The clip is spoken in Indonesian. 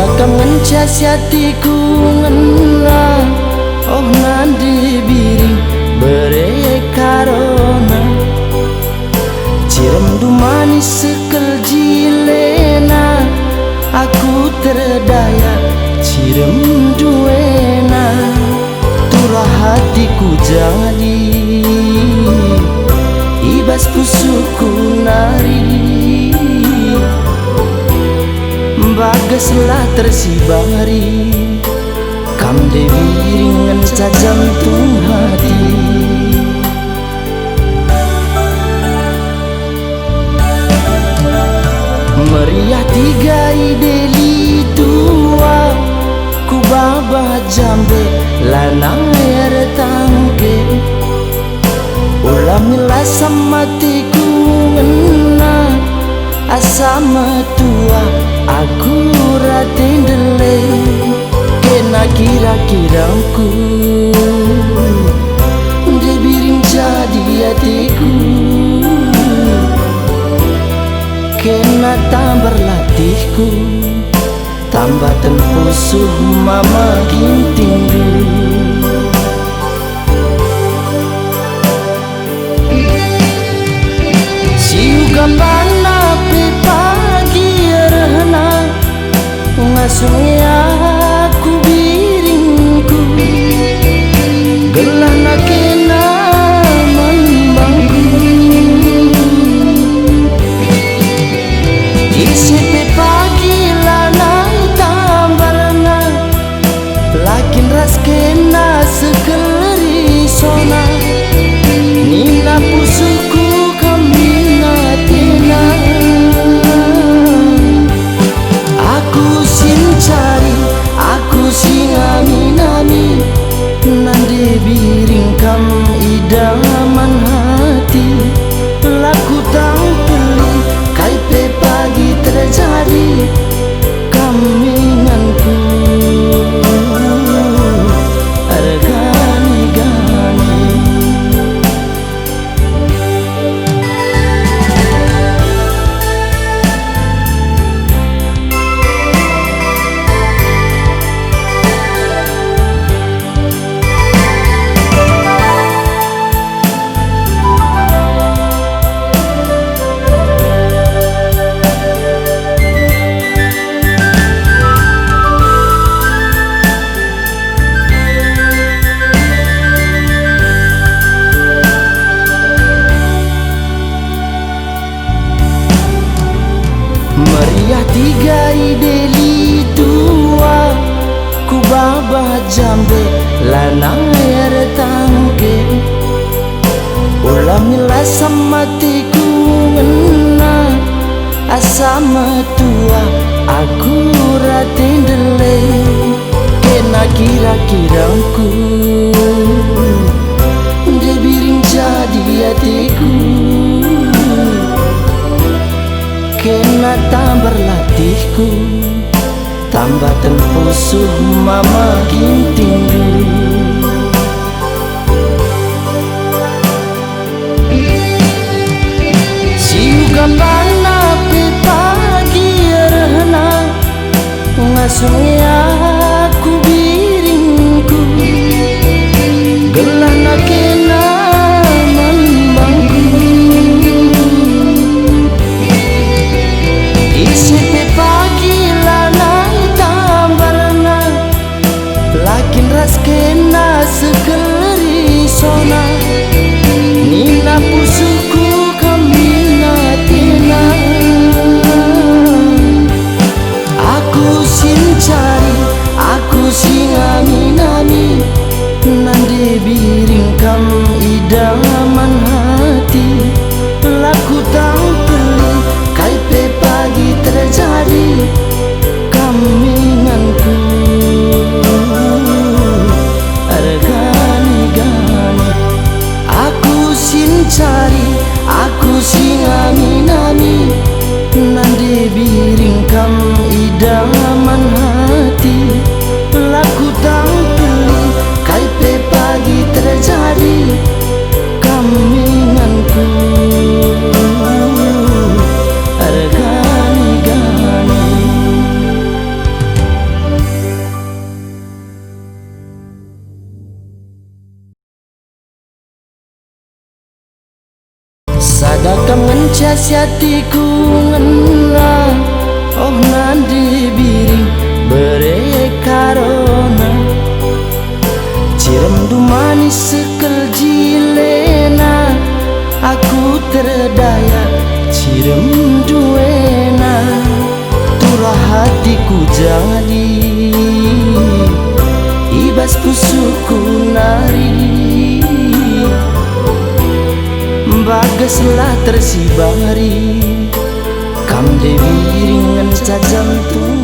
Takam ngencasiatiku ngena oh nandi biring bere karona cirem du manis sekel jilena aku terdaya cirem duena turah hatiku jadi ibas pusuku nari bagaslah tersibari kam dewi ringan jantung hati meriah tiga ideli tua ku baba jambe lanang air tangke ulamilah sama tiku ngena asama tua aku ratin dele kena kira-kiraku dibiring jadi hatiku kena tambah latihku tambah tempusuh mama gintindu siuga mana pagi rehna ngasuhnya aku biringku gelana kena membangku isipe pagi lana tambarna lakin ras kena sekeli sona nina pusuku kamina tina aku sin cari aku sing amin-amin nande biring kam idaman hati laku tang perlu kaipe pagi terjadi kaminganku argani-gani meriah tiga ideli tua ku baba jambe lanang air tangke ulamilah sama tiku ngena asama tua aku ratin dele kena kira-kiraku dibiring jadi hatiku kena tambah latihku tambah tempusuh mama gintindu siuga mana pagi rehna ngasuhnya aku biringku gelana kena membangku isipe pagi lana tambarna lakin ras kena sekeli sona nina pusuku kamina tina aku sin cari aku sing amin-amin nande biring kam idaman hati laku tang perlu kaipe pagi terjadi kaminganku argani-gani aku sin cari aku sing amin-amin nande biring kam idaman hati laku tang perlu kaipe pagi terjadi kaminganku argani-gani siatiku ngena oh nandi biring berekarona cirem du manis sekel jilena aku terdaya cirem duena turah hatiku jadi ibas pusuku nari bagaslah tersibari kam dewi ringan jantung